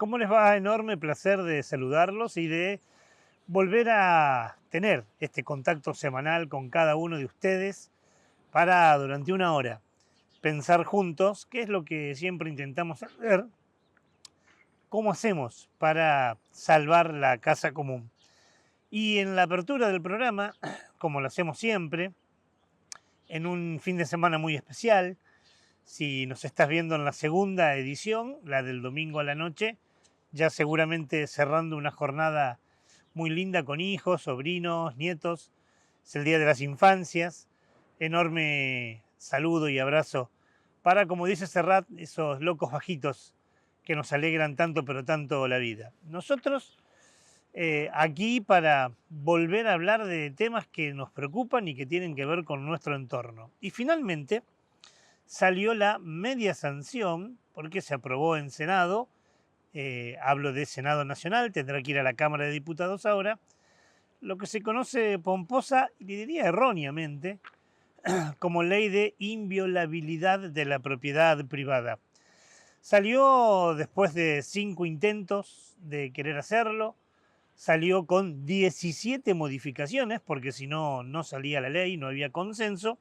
¿Cómo les va? Enorme placer de saludarlos y de volver a tener este contacto semanal con cada uno de ustedes para durante una hora pensar juntos qué es lo que siempre intentamos hacer, cómo hacemos para salvar la casa común. Y en la apertura del programa, como lo hacemos siempre, en un fin de semana muy especial, si nos estás viendo en la segunda edición, la del domingo a la noche, ya seguramente cerrando una jornada muy linda con hijos, sobrinos, nietos. Es el Día de las Infancias. Enorme saludo y abrazo para, como dice Serrat, esos locos bajitos que nos alegran tanto pero tanto la vida. Nosotros aquí para volver a hablar de temas que nos preocupan y que tienen que ver con nuestro entorno. Y finalmente salió la media sanción, porque se aprobó en Senado, hablo de Senado Nacional, tendrá que ir a la Cámara de Diputados ahora, lo que se conoce pomposa, y diría erróneamente, como ley de inviolabilidad de la propiedad privada. Salió después de 5 intentos de querer hacerlo, salió con 17 modificaciones, porque si no, no salía la ley, no había consenso,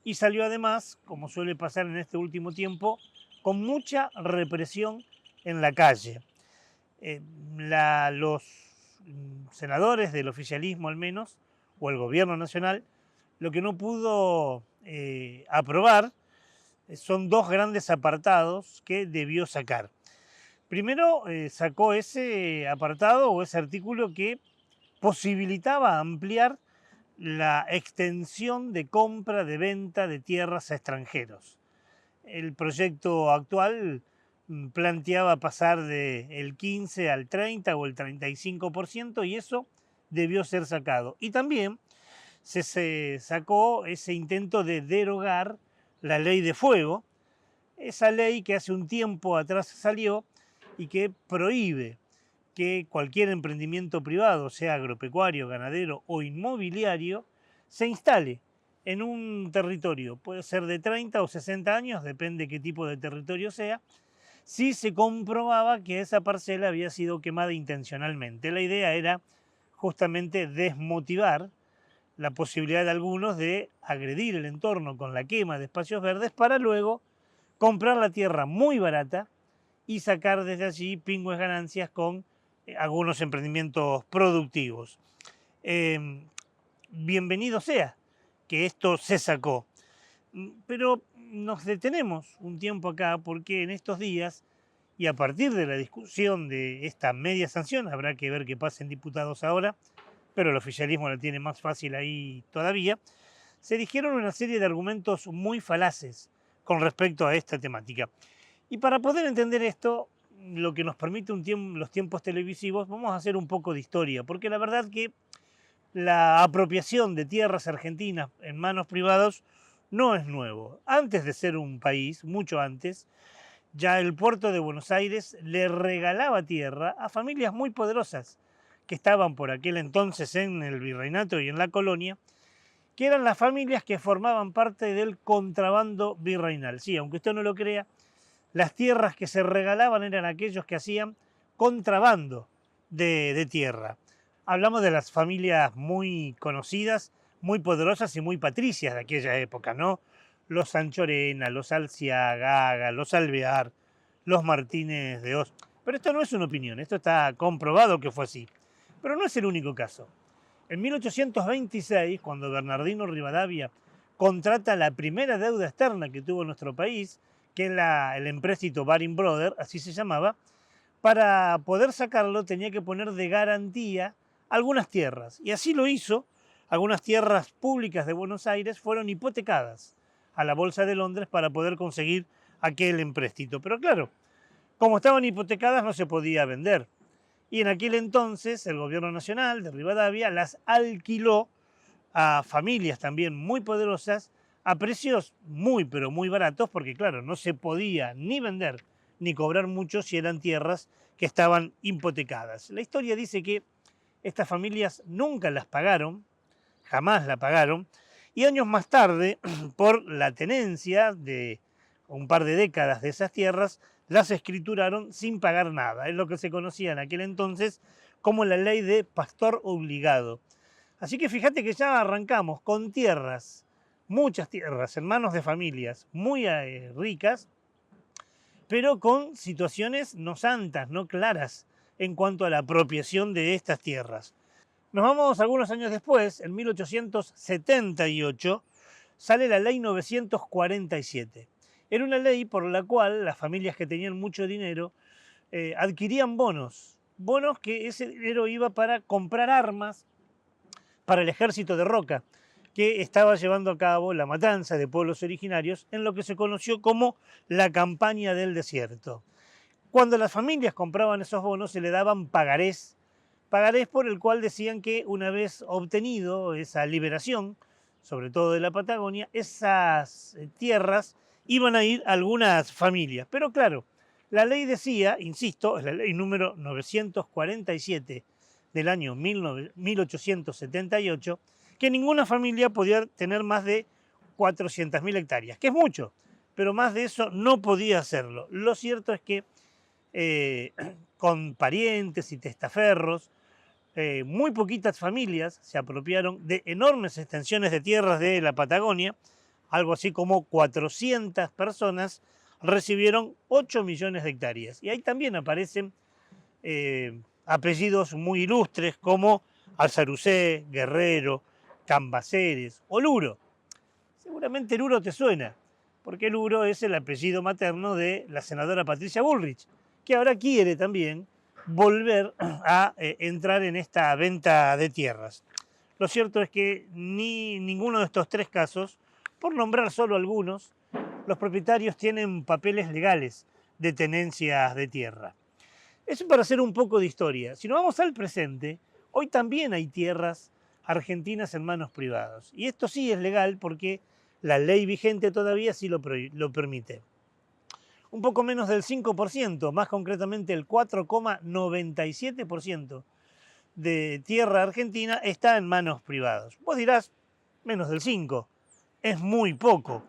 y salió además, como suele pasar en este último tiempo, con mucha represión en la calle. Los senadores del oficialismo al menos, o el gobierno nacional, lo que no pudo aprobar son dos grandes apartados que debió sacar. Primero, sacó ese apartado o ese artículo que posibilitaba ampliar la extensión de compra, de venta de tierras a extranjeros. El proyecto actual planteaba pasar del 15 al 30 o el 35% y eso debió ser sacado. Y también se sacó ese intento de derogar la ley de fuego, esa ley que hace un tiempo atrás salió y que prohíbe que cualquier emprendimiento privado, sea agropecuario, ganadero o inmobiliario, se instale en un territorio. Puede ser de 30 o 60 años, depende qué tipo de territorio sea, si se comprobaba que esa parcela había sido quemada intencionalmente. La idea era justamente desmotivar la posibilidad de algunos de agredir el entorno con la quema de espacios verdes para luego comprar la tierra muy barata y sacar desde allí pingües ganancias con algunos emprendimientos productivos. Eh, Bienvenido sea que esto se sacó, pero nos detenemos un tiempo acá porque en estos días y a partir de la discusión de esta media sanción, habrá que ver qué pasa en diputados ahora, pero el oficialismo la tiene más fácil ahí todavía, se dijeron una serie de argumentos muy falaces con respecto a esta temática. Y para poder entender esto, lo que nos permite los tiempos televisivos, vamos a hacer un poco de historia, porque la verdad que la apropiación de tierras argentinas en manos privadas no es nuevo. Antes de ser un país, mucho antes, ya el puerto de Buenos Aires le regalaba tierra a familias muy poderosas que estaban por aquel entonces en el virreinato y en la colonia, que eran las familias que formaban parte del contrabando virreinal. Sí, aunque usted no lo crea, las tierras que se regalaban eran aquellos que hacían contrabando de tierra. Hablamos de las familias muy conocidas, muy poderosas y muy patricias de aquella época, ¿no? Los Sanchorena, los Alciagaga, los Alvear, los Martínez de Oz. Pero esto no es una opinión, esto está comprobado que fue así. Pero no es el único caso. En 1826, cuando Bernardino Rivadavia contrata la primera deuda externa que tuvo nuestro país, que es el empréstito Baring Brothers, así se llamaba, para poder sacarlo tenía que poner de garantía algunas tierras. Y así lo hizo. Algunas tierras públicas de Buenos Aires fueron hipotecadas a la Bolsa de Londres para poder conseguir aquel empréstito. Pero claro, como estaban hipotecadas no se podía vender. Y en aquel entonces el gobierno nacional de Rivadavia las alquiló a familias también muy poderosas a precios muy pero muy baratos porque claro, no se podía ni vender ni cobrar mucho si eran tierras que estaban hipotecadas. La historia dice que estas familias nunca las pagaron, jamás la pagaron, y años más tarde, por la tenencia de un par de décadas de esas tierras, las escrituraron sin pagar nada. Es lo que se conocía en aquel entonces como la ley de pastor obligado. Así que fíjate que ya arrancamos con tierras, muchas tierras, en manos de familias muy ricas, pero con situaciones no santas, no claras en cuanto a la apropiación de estas tierras. Nos vamos algunos años después, en 1878, sale la ley 947. Era una ley por la cual las familias que tenían mucho dinero adquirían bonos que ese dinero iba para comprar armas para el ejército de Roca, que estaba llevando a cabo la matanza de pueblos originarios en lo que se conoció como la campaña del desierto. Cuando las familias compraban esos bonos se le daban pagarés por el cual decían que una vez obtenido esa liberación, sobre todo de la Patagonia, esas tierras iban a ir a algunas familias. Pero claro, la ley decía, insisto, es la ley número 947 del año 1878, que ninguna familia podía tener más de 400.000 hectáreas, que es mucho, pero más de eso no podía hacerlo. Lo cierto es que con parientes y testaferros, muy poquitas familias se apropiaron de enormes extensiones de tierras de la Patagonia, algo así como 400 personas recibieron 8 millones de hectáreas. Y ahí también aparecen apellidos muy ilustres como Alzarucé, Guerrero, Cambaceres o Luro. Seguramente Luro te suena, porque Luro es el apellido materno de la senadora Patricia Bullrich, que ahora quiere también volver a entrar en esta venta de tierras. Lo cierto es que ninguno de estos tres casos, por nombrar solo algunos, los propietarios tienen papeles legales de tenencias de tierra. Eso para hacer un poco de historia. Si nos vamos al presente, hoy también hay tierras argentinas en manos privadas. Y esto sí es legal porque la ley vigente todavía sí lo permite. Un poco menos del 5%, más concretamente el 4,97% de tierra argentina está en manos privadas. Vos dirás, menos del 5%, es muy poco.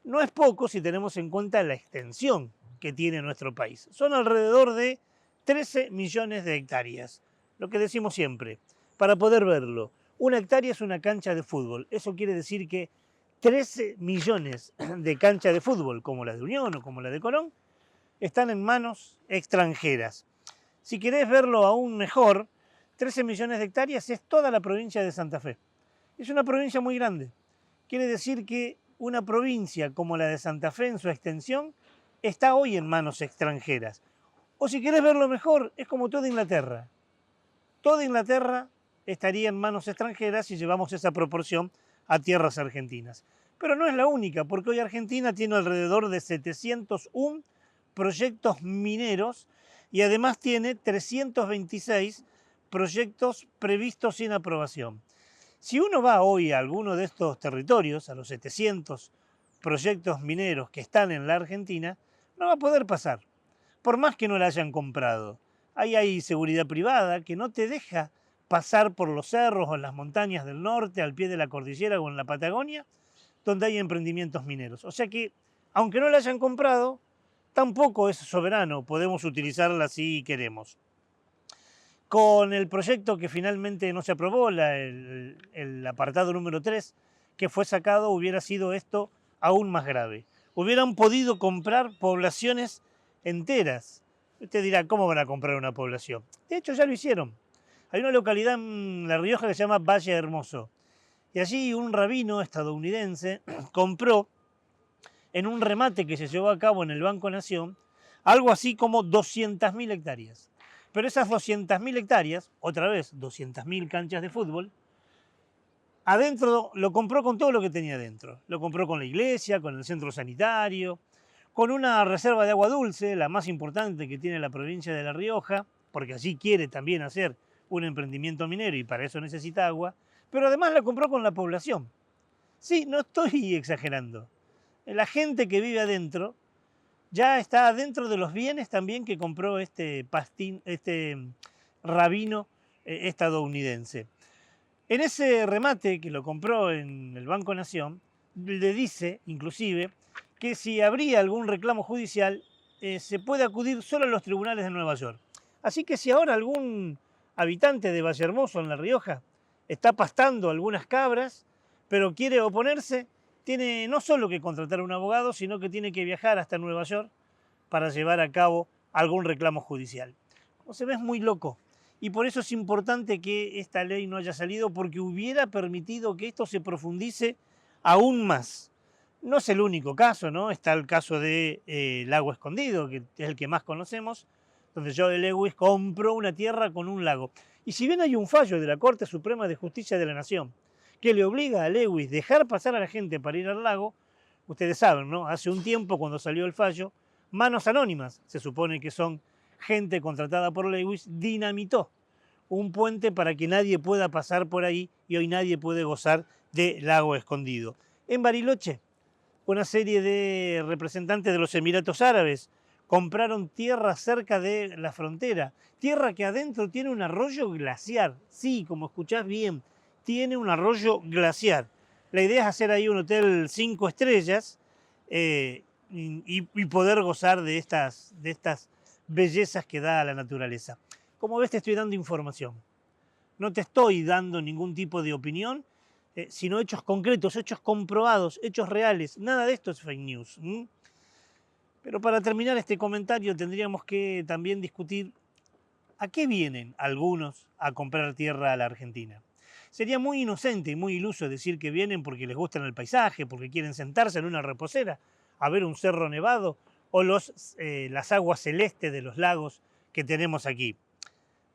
No es poco si tenemos en cuenta la extensión que tiene nuestro país. Son alrededor de 13 millones de hectáreas. Lo que decimos siempre, para poder verlo, una hectárea es una cancha de fútbol. Eso quiere decir que 13 millones de canchas de fútbol, como la de Unión o como la de Colón, están en manos extranjeras. Si querés verlo aún mejor, 13 millones de hectáreas es toda la provincia de Santa Fe. Es una provincia muy grande. Quiere decir que una provincia como la de Santa Fe en su extensión está hoy en manos extranjeras. O si querés verlo mejor, es como toda Inglaterra. Toda Inglaterra estaría en manos extranjeras si llevamos esa proporción a tierras argentinas. Pero no es la única, porque hoy Argentina tiene alrededor de 701 proyectos mineros y además tiene 326 proyectos previstos sin aprobación. Si uno va hoy a alguno de estos territorios, a los 700 proyectos mineros que están en la Argentina, no va a poder pasar, por más que no la hayan comprado. Ahí hay seguridad privada que no te deja pasar por los cerros o en las montañas del norte, al pie de la cordillera o en la Patagonia, donde hay emprendimientos mineros. O sea que, aunque no la hayan comprado, tampoco es soberano, podemos utilizarla si queremos. Con el proyecto que finalmente no se aprobó, el apartado número 3, que fue sacado, hubiera sido esto aún más grave. Hubieran podido comprar poblaciones enteras. Usted dirá, ¿cómo van a comprar una población? De hecho, ya lo hicieron. Hay una localidad en La Rioja que se llama Valle Hermoso. Y allí un rabino estadounidense compró en un remate que se llevó a cabo en el Banco Nación algo así como 200.000 hectáreas. Pero esas 200.000 hectáreas, otra vez 200.000 canchas de fútbol, adentro lo compró con todo lo que tenía dentro. Lo compró con la iglesia, con el centro sanitario, con una reserva de agua dulce, la más importante que tiene la provincia de La Rioja, porque allí quiere también hacer un emprendimiento minero y para eso necesita agua, pero además la compró con la población. Sí, no estoy exagerando. La gente que vive adentro ya está dentro de los bienes también que compró este rabino estadounidense. En ese remate que lo compró en el Banco Nación, le dice inclusive que si habría algún reclamo judicial, se puede acudir solo a los tribunales de Nueva York. Así que si ahora algún habitante de Vallehermoso, en La Rioja, está pastando algunas cabras, pero quiere oponerse, tiene no solo que contratar a un abogado, sino que tiene que viajar hasta Nueva York para llevar a cabo algún reclamo judicial. Como se ve, es muy loco. Y por eso es importante que esta ley no haya salido, porque hubiera permitido que esto se profundice aún más. No es el único caso, ¿no? Está el caso de Lago Escondido, que es el que más conocemos, donde Joe Lewis compró una tierra con un lago. Y si bien hay un fallo de la Corte Suprema de Justicia de la Nación que le obliga a Lewis a dejar pasar a la gente para ir al lago, ustedes saben, ¿no? Hace un tiempo, cuando salió el fallo, Manos Anónimas, se supone que son gente contratada por Lewis, dinamitó un puente para que nadie pueda pasar por ahí y hoy nadie puede gozar de Lago Escondido. En Bariloche, una serie de representantes de los Emiratos Árabes compraron tierra cerca de la frontera, tierra que adentro tiene un arroyo glaciar. Sí, como escuchás bien, tiene un arroyo glaciar. La idea es hacer ahí un hotel 5 estrellas y poder gozar de estas bellezas que da la naturaleza. Como ves, te estoy dando información. No te estoy dando ningún tipo de opinión, sino hechos concretos, hechos comprobados, hechos reales. Nada de esto es fake news. Pero para terminar este comentario tendríamos que también discutir a qué vienen algunos a comprar tierra a la Argentina. Sería muy inocente y muy iluso decir que vienen porque les gusta el paisaje, porque quieren sentarse en una reposera a ver un cerro nevado o las aguas celestes de los lagos que tenemos aquí.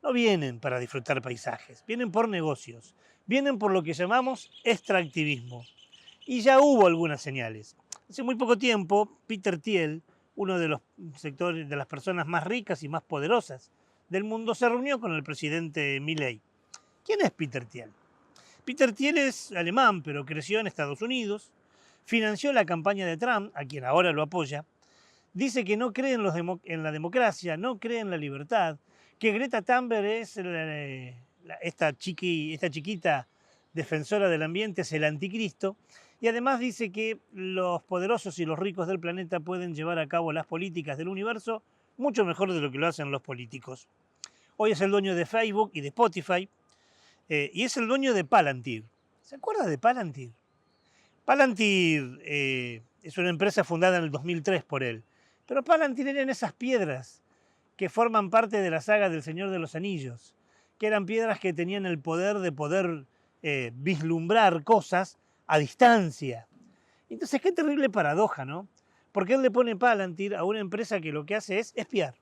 No vienen para disfrutar paisajes, vienen por negocios, vienen por lo que llamamos extractivismo. Y ya hubo algunas señales. Hace muy poco tiempo, Peter Thiel, uno de los sectores de las personas más ricas y más poderosas del mundo, se reunió con el presidente Milei. ¿Quién es Peter Thiel? Peter Thiel es alemán, pero creció en Estados Unidos, financió la campaña de Trump, a quien ahora lo apoya, dice que no cree en la democracia, no cree en la libertad, que Greta Thunberg es esta chiquita defensora del ambiente, es el anticristo, y además dice que los poderosos y los ricos del planeta pueden llevar a cabo las políticas del universo mucho mejor de lo que lo hacen los políticos. Hoy es el dueño de Facebook y de Spotify, y es el dueño de Palantir. ¿Se acuerda de Palantir? Palantir es una empresa fundada en el 2003 por él, pero Palantir eran esas piedras que forman parte de la saga del Señor de los Anillos, que eran piedras que tenían el poder de poder vislumbrar cosas a distancia. Entonces, qué terrible paradoja, ¿no? Porque él le pone Palantir a una empresa que lo que hace es espiar.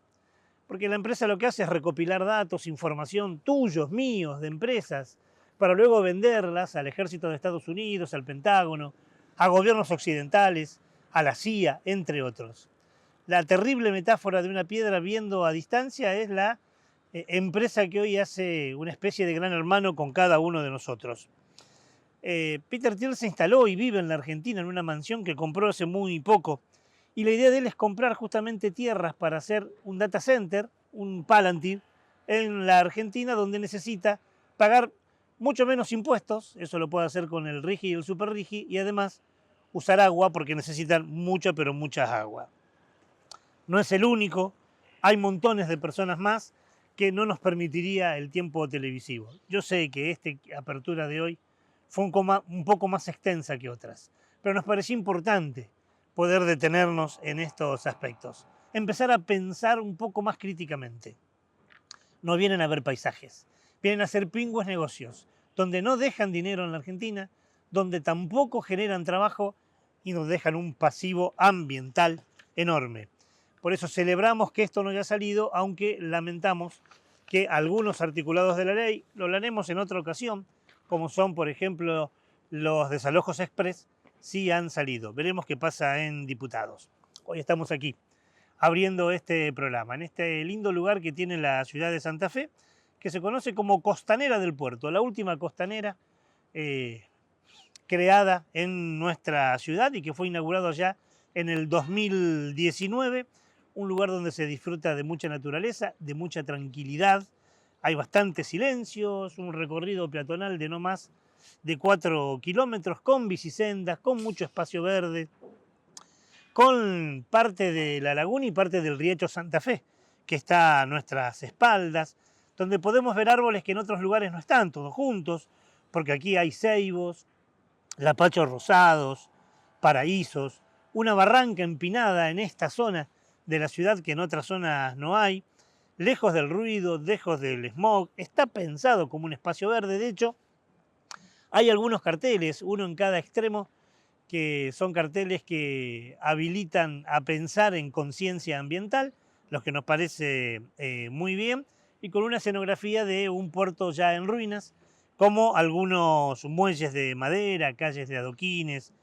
Porque la empresa lo que hace es recopilar datos, información tuyos, míos, de empresas, para luego venderlas al ejército de Estados Unidos, al Pentágono, a gobiernos occidentales, a la CIA, entre otros. La terrible metáfora de una piedra viendo a distancia es la empresa que hoy hace una especie de gran hermano con cada uno de nosotros. Peter Thiel se instaló y vive en la Argentina en una mansión que compró hace muy poco. Y la idea de él es comprar justamente tierras para hacer un data center, un Palantir, en la Argentina, donde necesita pagar mucho menos impuestos, eso lo puede hacer con el RIGI y el Super RIGI, y además usar agua porque necesitan mucha, pero mucha agua. No es el único, hay montones de personas más que no nos permitiría el tiempo televisivo. Yo sé que esta apertura de hoy fue un poco más extensa que otras, pero nos pareció importante poder detenernos en estos aspectos. Empezar a pensar un poco más críticamente. No vienen a ver paisajes, vienen a hacer pingües negocios, donde no dejan dinero en la Argentina, donde tampoco generan trabajo y nos dejan un pasivo ambiental enorme. Por eso celebramos que esto no haya salido, aunque lamentamos que algunos articulados de la ley, lo hablaremos en otra ocasión, como son, por ejemplo, los desalojos express, sí han salido. Veremos qué pasa en diputados. Hoy estamos aquí, abriendo este programa, en este lindo lugar que tiene la ciudad de Santa Fe, que se conoce como Costanera del Puerto, la última costanera creada en nuestra ciudad y que fue inaugurado ya en el 2019, un lugar donde se disfruta de mucha naturaleza, de mucha tranquilidad, hay bastantes silencios, un recorrido peatonal de no más de 4 kilómetros, con bicisendas, con mucho espacio verde, con parte de la laguna y parte del riacho Santa Fe, que está a nuestras espaldas, donde podemos ver árboles que en otros lugares no están todos juntos, porque aquí hay ceibos, lapachos rosados, paraísos, una barranca empinada en esta zona de la ciudad que en otras zonas no hay, lejos del ruido, lejos del smog. Está pensado como un espacio verde. De hecho, hay algunos carteles, uno en cada extremo, que son carteles que habilitan a pensar en conciencia ambiental, lo que nos parece muy bien, y con una escenografía de un puerto ya en ruinas, como algunos muelles de madera, calles de adoquines,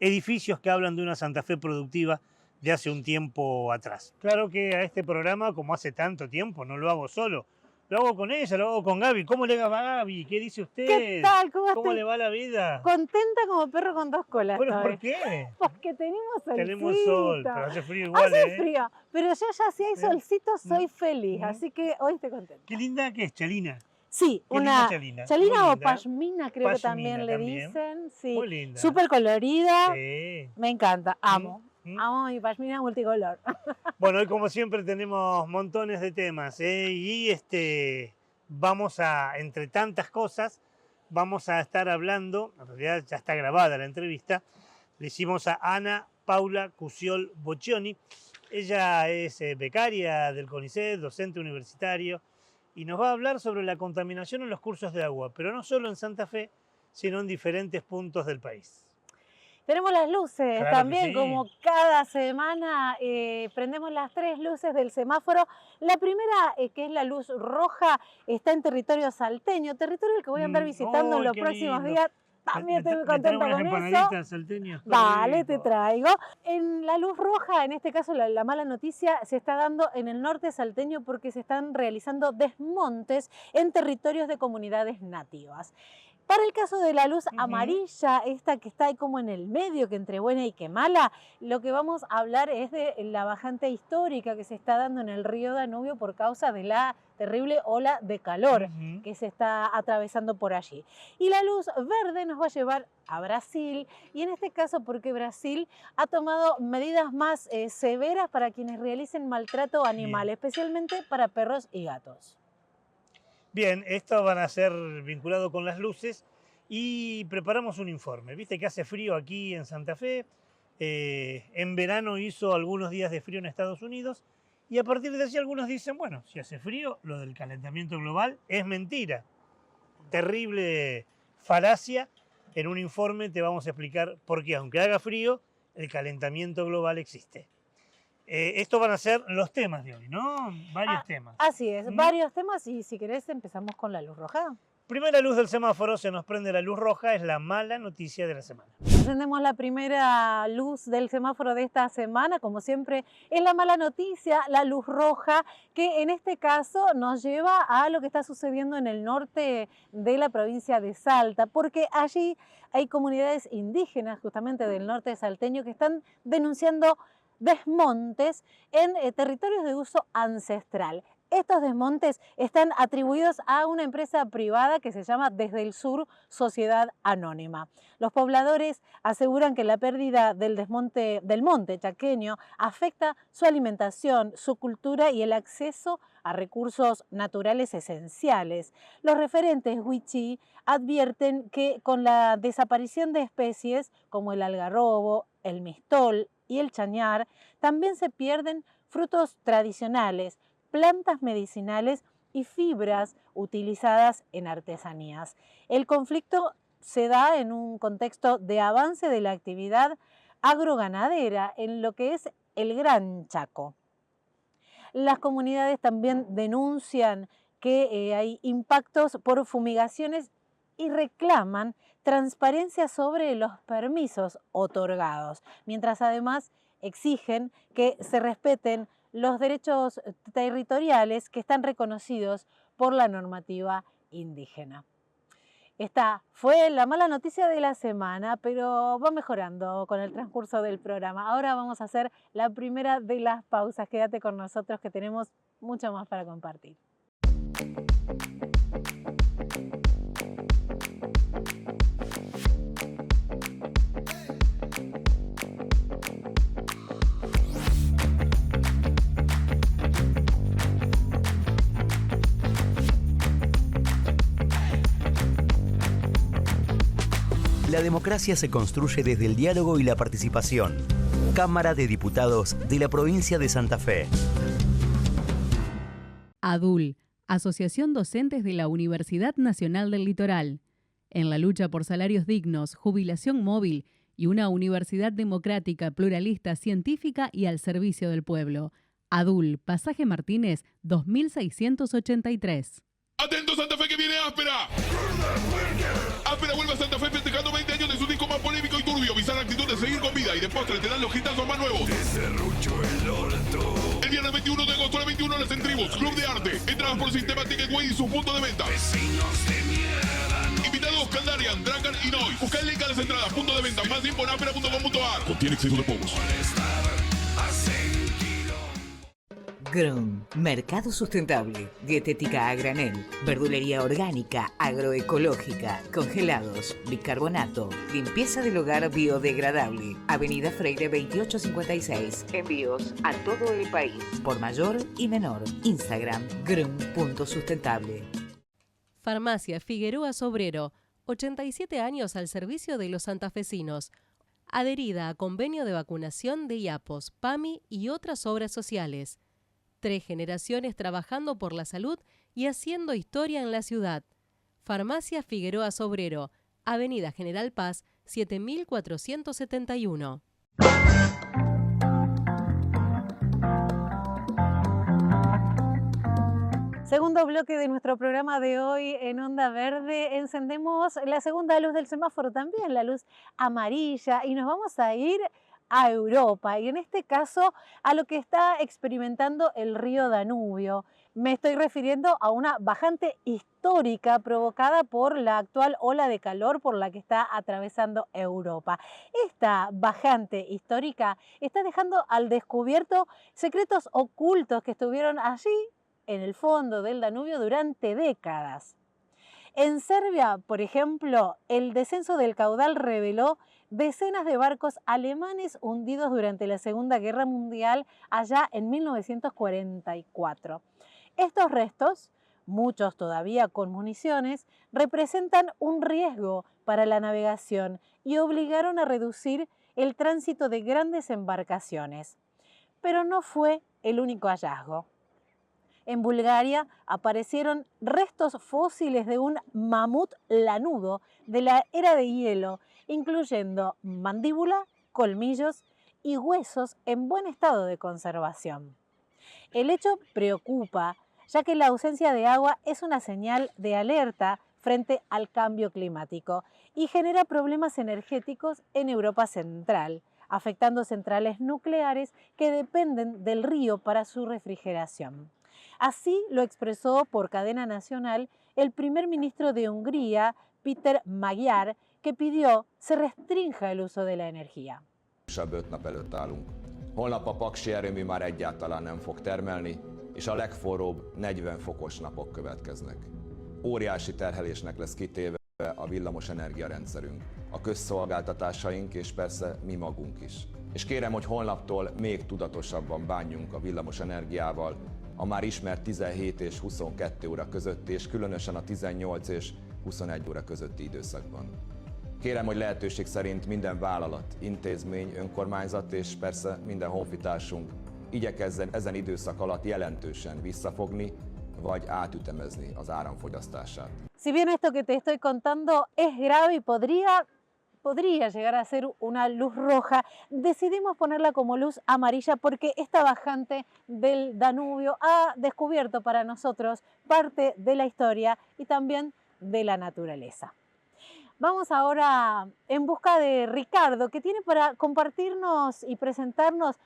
edificios que hablan de una Santa Fe productiva de hace un tiempo atrás. Claro que a este programa, como hace tanto tiempo, no lo hago solo, lo hago con ella, lo hago con Gaby. ¿Cómo le va a Gaby? ¿Qué dice usted? ¿Qué tal? ¿Cómo le va la vida? Contenta como perro con dos colas. Bueno, ¿por qué? Porque tenemos solcito. Tenemos sol, pero hace frío igual, Hace frío, pero yo ya si hay solcito soy feliz, ¿Mm? así que hoy estoy contenta. Qué linda que es, chalina. Sí, Qué una linda chalina o linda. pashmina creo que también le también. dicen. Sí. Muy linda. Súper colorida. Sí. Me encanta, amo. ¿Mm? Amo mi pashmina multicolor. Bueno, hoy como siempre tenemos montones de temas, y vamos a, entre tantas cosas, vamos a estar hablando, en realidad ya está grabada la entrevista, le hicimos a Ana Paula Cusiol Boccioni. Ella es becaria del CONICET, docente universitario, y nos va a hablar sobre la contaminación en los cursos de agua, pero no solo en Santa Fe, sino en diferentes puntos del país. Tenemos las luces Claro también, que sí. como cada semana prendemos las 3 luces del semáforo. La primera, que es la luz roja, está en territorio salteño, territorio el que voy a andar visitando en los qué próximos lindo. días. También estoy muy ¿Me traes contenta unas con eso. empanaditas salteñas? Qué Dale, te rico. traigo. En la luz roja, en este caso la mala noticia, se está dando en el norte salteño porque se están realizando desmontes en territorios de comunidades nativas. Para el caso de la luz amarilla, esta que está ahí como en el medio, que entre buena y que mala, lo que vamos a hablar es de la bajante histórica que se está dando en el río Danubio por causa de la terrible ola de calor que se está atravesando por allí. Y la luz verde nos va a llevar a Brasil, y en este caso porque Brasil ha tomado medidas más severas para quienes realicen maltrato animal, especialmente para perros y gatos. Bien, esto van a ser vinculado con las luces y preparamos un informe. Viste que hace frío aquí en Santa Fe, en verano hizo algunos días de frío en Estados Unidos, y a partir de allí algunos dicen, bueno, si hace frío, lo del calentamiento global es mentira. Terrible falacia. En un informe te vamos a explicar por qué, aunque haga frío, el calentamiento global existe. Estos van a ser los temas de hoy, ¿no? Varios temas. Así es, varios temas, y si querés empezamos con la luz roja. Primera luz del semáforo, se nos prende la luz roja, es la mala noticia de la semana. Encendemos la primera luz del semáforo de esta semana, como siempre es la mala noticia, la luz roja, que en este caso nos lleva a lo que está sucediendo en el norte de la provincia de Salta, porque allí hay comunidades indígenas justamente del norte salteño que están denunciando desmontes en territorios de uso ancestral. Estos desmontes están atribuidos a una empresa privada que se llama Desde el Sur Sociedad Anónima. Los pobladores aseguran que la pérdida del monte chaqueño afecta su alimentación, su cultura y el acceso a recursos naturales esenciales. Los referentes wichí advierten que con la desaparición de especies como el algarrobo, el mistol y el chañar, también se pierden frutos tradicionales, plantas medicinales y fibras utilizadas en artesanías. El conflicto se da en un contexto de avance de la actividad agroganadera en lo que es el Gran Chaco. Las comunidades también denuncian que hay impactos por fumigaciones y reclaman transparencia sobre los permisos otorgados, mientras además exigen que se respeten los derechos territoriales que están reconocidos por la normativa indígena. Esta fue la mala noticia de la semana, pero va mejorando con el transcurso del programa. Ahora vamos a hacer la primera de las pausas. Quédate con nosotros que tenemos mucho más para compartir. La democracia se construye desde el diálogo y la participación. Cámara de Diputados de la Provincia de Santa Fe. ADUL, Asociación Docentes de la Universidad Nacional del Litoral. En la lucha por salarios dignos, jubilación móvil y una universidad democrática, pluralista, científica y al servicio del pueblo. ADUL, Pasaje Martínez, 2683. ¡Atento, Santa Fe, que viene Áspera! Áspera vuelve a Santa Fe festejando 20 años de su disco más polémico y turbio. Bizarra actitud de seguir con vida y de postre te dan los hitazos más nuevos. El viernes 21 de agosto a las 21 horas en Tribus, Club de Arte. Entradas por Sistema Ticketway y su punto de venta. Invitados Caldarian, Dragan y Noy. Busca el link a las entradas, punto de venta, más info en áspera.com.ar. Contiene exceso de pocos. GRUM, Mercado Sustentable, Dietética a granel, Verdulería orgánica, agroecológica, congelados, bicarbonato, limpieza del hogar biodegradable, Avenida Freire 2856, envíos a todo el país, por mayor y menor, Instagram, grum.sustentable. Farmacia Figueroa Sobrero, 87 años al servicio de los santafesinos, adherida a convenio de vacunación de IAPOS, PAMI y otras obras sociales. 3 generaciones trabajando por la salud y haciendo historia en la ciudad. Farmacia Figueroa Sobrero, Avenida General Paz, 7471. Segundo bloque de nuestro programa de hoy en Onda Verde. Encendemos la segunda luz del semáforo también, la luz amarilla, y nos vamos a ir a Europa, y en este caso a lo que está experimentando el río Danubio. Me estoy refiriendo a una bajante histórica provocada por la actual ola de calor por la que está atravesando Europa. Esta bajante histórica está dejando al descubierto secretos ocultos que estuvieron allí en el fondo del Danubio durante décadas. En Serbia, por ejemplo, el descenso del caudal reveló decenas de barcos alemanes hundidos durante la Segunda Guerra Mundial allá en 1944. Estos restos, muchos todavía con municiones, representan un riesgo para la navegación y obligaron a reducir el tránsito de grandes embarcaciones. Pero no fue el único hallazgo. En Bulgaria aparecieron restos fósiles de un mamut lanudo de la era de hielo, incluyendo mandíbula, colmillos y huesos en buen estado de conservación. El hecho preocupa, ya que la ausencia de agua es una señal de alerta frente al cambio climático y genera problemas energéticos en Europa Central, afectando centrales nucleares que dependen del río para su refrigeración. Así lo expresó por cadena nacional el primer ministro de Hungría, Péter Magyar, que pidió se restrinja el uso de la energía. 5 nap előtt állunk. Holnap a paksi erőmű már egyáltalán nem fog termelni, és a legforróbb 40 fokos napok következnek. Óriási terhelésnek lesz kitéve a villamos energiarendszerünk, a közszolgáltatásaink és persze mi magunk is. És kérem, hogy holnaptól még tudatosabban bánjunk a villamos energiával, a már ismert 17 és 22 óra között, és különösen a 18 és 21 óra közötti időszakban. Kérem, hogy lehetőség szerint minden vállalat, intézmény, önkormányzat és persze minden honfitársunk igyekezzen ezen időszak alatt jelentősen visszafogni, vagy átütemezni az áramfogyasztását. Si bien esto que te estoy contando es grave y podría llegar a ser una luz roja, decidimos ponerla como luz amarilla porque esta bajante del Danubio ha descubierto para nosotros parte de la historia y también de la naturaleza. Vamos ahora en busca de Ricardo, que tiene para compartirnos y presentarnos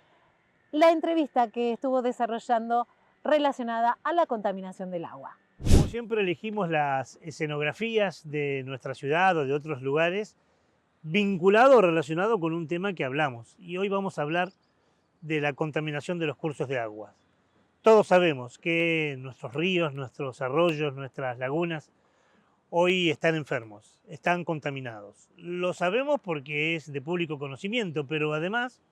la entrevista que estuvo desarrollando relacionada a la contaminación del agua. Como siempre elegimos las escenografías de nuestra ciudad o de otros lugares vinculado o relacionado con un tema que hablamos. Y hoy vamos a hablar de la contaminación de los cursos de agua. Todos sabemos que nuestros ríos, nuestros arroyos, nuestras lagunas hoy están enfermos, están contaminados. Lo sabemos porque es de público conocimiento, pero además,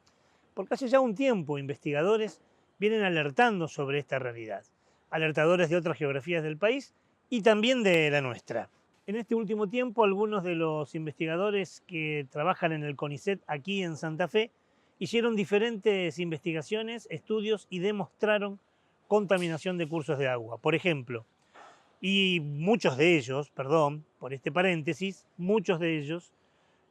porque hace ya un tiempo investigadores vienen alertando sobre esta realidad. Alertadores de otras geografías del país y también de la nuestra. En este último tiempo, algunos de los investigadores que trabajan en el CONICET aquí en Santa Fe hicieron diferentes investigaciones, estudios y demostraron contaminación de cursos de agua. Por ejemplo, y muchos de ellos, perdón por este paréntesis, muchos de ellos,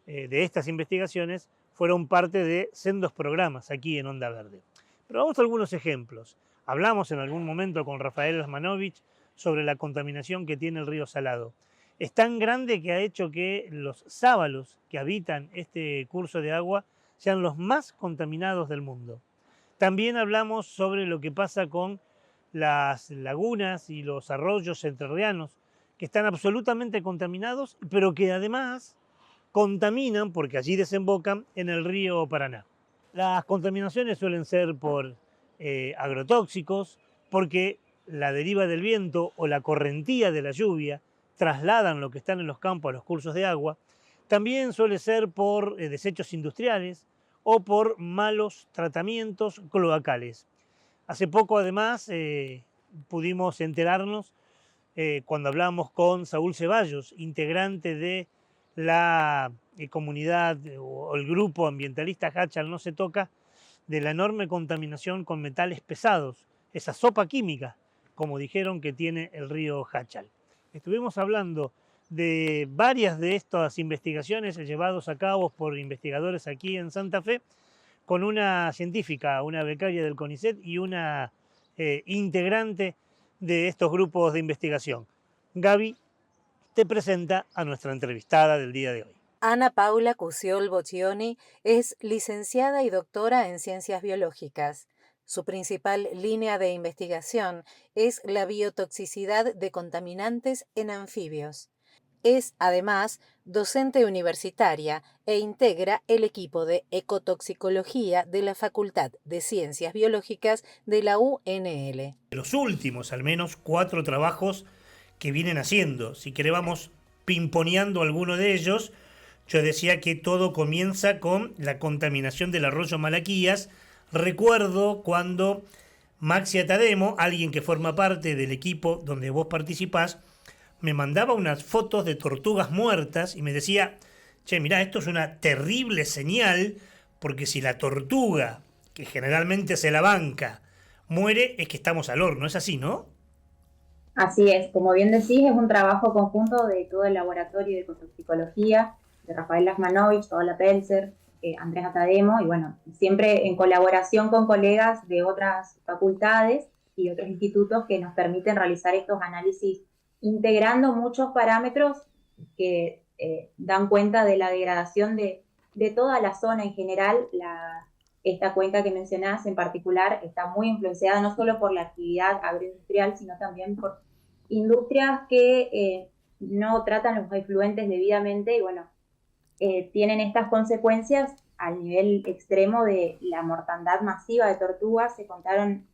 de estas investigaciones, fueron parte de sendos programas aquí en Onda Verde. Pero vamos a algunos ejemplos. Hablamos en algún momento con Rafael Lasmanovich sobre la contaminación que tiene el río Salado. Es tan grande que ha hecho que los sábalos que habitan este curso de agua sean los más contaminados del mundo. También hablamos sobre lo que pasa con las lagunas y los arroyos entrerrianos, que están absolutamente contaminados, pero que además contaminan, porque allí desembocan, en el río Paraná. Las contaminaciones suelen ser por agrotóxicos, porque la deriva del viento o la correntía de la lluvia trasladan lo que están en los campos a los cursos de agua. También suele ser por desechos industriales o por malos tratamientos cloacales. Hace poco, además, pudimos enterarnos, cuando hablamos con Saúl Ceballos, integrante de la comunidad o el grupo ambientalista Hachal No Se Toca, de la enorme contaminación con metales pesados, esa sopa química, como dijeron, que tiene el río Hachal. Estuvimos hablando de varias de estas investigaciones llevadas a cabo por investigadores aquí en Santa Fe, con una científica, una becaria del CONICET y una integrante de estos grupos de investigación. Gaby te presenta a nuestra entrevistada del día de hoy. Ana Paula Cusiol Boccioni es licenciada y doctora en Ciencias Biológicas. Su principal línea de investigación es la biotoxicidad de contaminantes en anfibios. Es, además, docente universitaria e integra el equipo de ecotoxicología de la Facultad de Ciencias Biológicas de la UNL. Los últimos, al menos, 4 trabajos que vienen haciendo. Si querés, vamos pimponeando alguno de ellos. Yo decía que todo comienza con la contaminación del arroyo Malaquías. Recuerdo cuando Maxia Tademo, alguien que forma parte del equipo donde vos participás, me mandaba unas fotos de tortugas muertas y me decía, che, mirá, esto es una terrible señal, porque si la tortuga, que generalmente se la banca, muere, es que estamos al horno. ¿Es así, no? Así es, como bien decís, es un trabajo conjunto de todo el laboratorio de ecotoxicología, de Rafael Lasmanovich, Paola Pelzer, Andrés Atademo, y bueno, siempre en colaboración con colegas de otras facultades y otros institutos que nos permiten realizar estos análisis integrando muchos parámetros que dan cuenta de la degradación de toda la zona en general. Esta cuenca que mencionás en particular está muy influenciada no solo por la actividad agroindustrial, sino también por industrias que no tratan los efluentes debidamente y bueno, tienen estas consecuencias al nivel extremo de la mortandad masiva de tortugas. Se contaron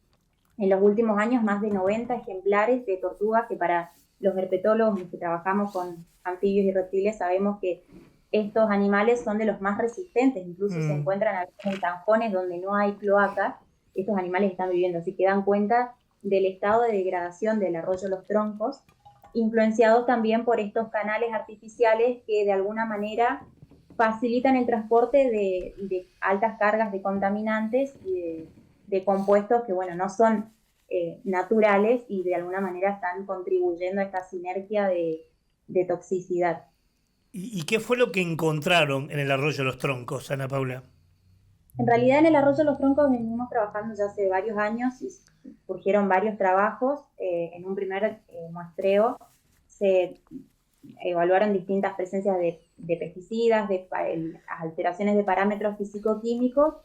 en los últimos años más de 90 ejemplares de tortugas, que para los herpetólogos que trabajamos con anfibios y reptiles sabemos que estos animales son de los más resistentes, incluso se encuentran en zanjones donde no hay cloaca, estos animales están viviendo, así que dan cuenta del estado de degradación del arroyo Los Troncos, influenciados también por estos canales artificiales que de alguna manera facilitan el transporte de altas cargas de contaminantes y de compuestos que, bueno, no son naturales y de alguna manera están contribuyendo a esta sinergia de toxicidad. ¿Y qué fue lo que encontraron en el arroyo Los Troncos, Ana Paula? En realidad en el arroyo Los Troncos venimos trabajando ya hace varios años y surgieron varios trabajos. En un primer muestreo se evaluaron distintas presencias de pesticidas, de alteraciones de parámetros físico-químicos,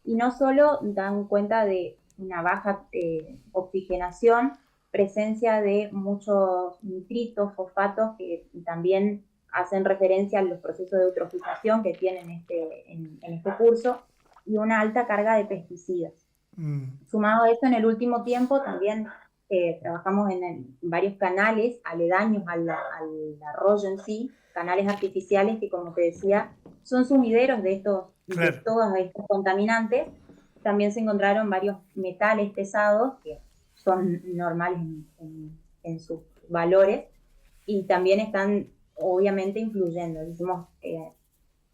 y no solo dan cuenta de una baja oxigenación, presencia de muchos nitritos, fosfatos, que también hacen referencia a los procesos de eutrofización que tienen en este curso, y una alta carga de pesticidas. Sumado a esto, en el último tiempo también trabajamos en varios canales aledaños al arroyo en sí, canales artificiales que, como te decía, son sumideros de todos estos contaminantes. También se encontraron varios metales pesados que son normales en sus valores, y también están obviamente influyendo. Hicimos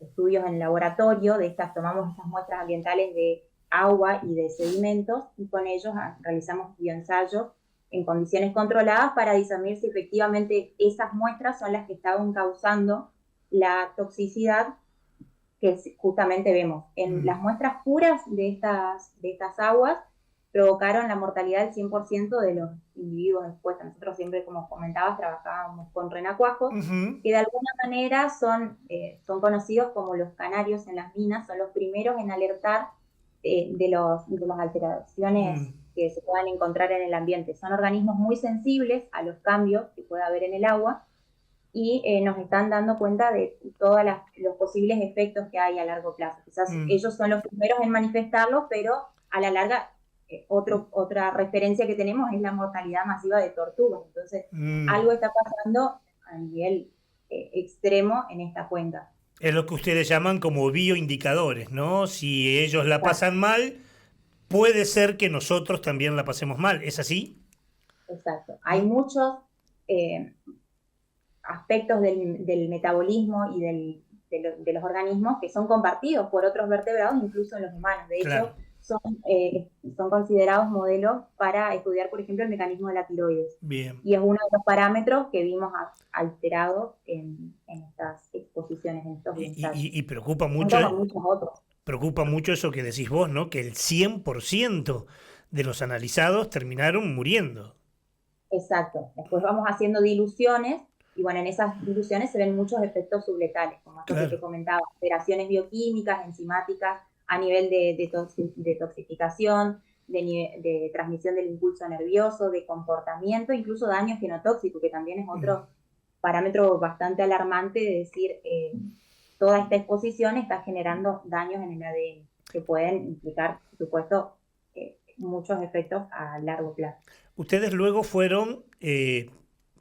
estudios en laboratorio, tomamos estas muestras ambientales de agua y de sedimentos, y con ellos realizamos bioensayos en condiciones controladas para discernir si efectivamente esas muestras son las que estaban causando la toxicidad que justamente vemos. En las muestras puras de estas aguas provocaron la mortalidad del 100% de los individuos expuestos. Nosotros siempre, como comentabas, trabajábamos con renacuajos, que de alguna manera son conocidos como los canarios en las minas, son los primeros en alertar de las alteraciones que se puedan encontrar en el ambiente. Son organismos muy sensibles a los cambios que pueda haber en el agua, y nos están dando cuenta de todos los posibles efectos que hay a largo plazo. Quizás ellos son los primeros en manifestarlos, pero a la larga otra referencia que tenemos es la mortalidad masiva de tortugas. Entonces, algo está pasando a nivel extremo en esta cuenca. Es lo que ustedes llaman como bioindicadores, ¿no? Si ellos la pasan mal, puede ser que nosotros también la pasemos mal. ¿Es así? Exacto. Hay muchos aspectos del metabolismo y de los organismos que son compartidos por otros vertebrados, incluso en los humanos. De hecho, son considerados modelos para estudiar, por ejemplo, el mecanismo de la tiroides. Bien. Y es uno de los parámetros que vimos alterados en estas exposiciones, en estos ensayos. Y preocupa mucho. Preocupa mucho eso que decís vos, ¿no? Que el 100% de los analizados terminaron muriendo. Exacto. Después vamos haciendo diluciones, y bueno, en esas diluciones se ven muchos efectos subletales, como esto que te comentaba, alteraciones bioquímicas, enzimáticas, a nivel de toxificación, de transmisión del impulso nervioso, de comportamiento, incluso daño genotóxico, que también es otro parámetro bastante alarmante de decir, toda esta exposición está generando daños en el ADN, que pueden implicar, por supuesto, muchos efectos a largo plazo. Ustedes luego fueron,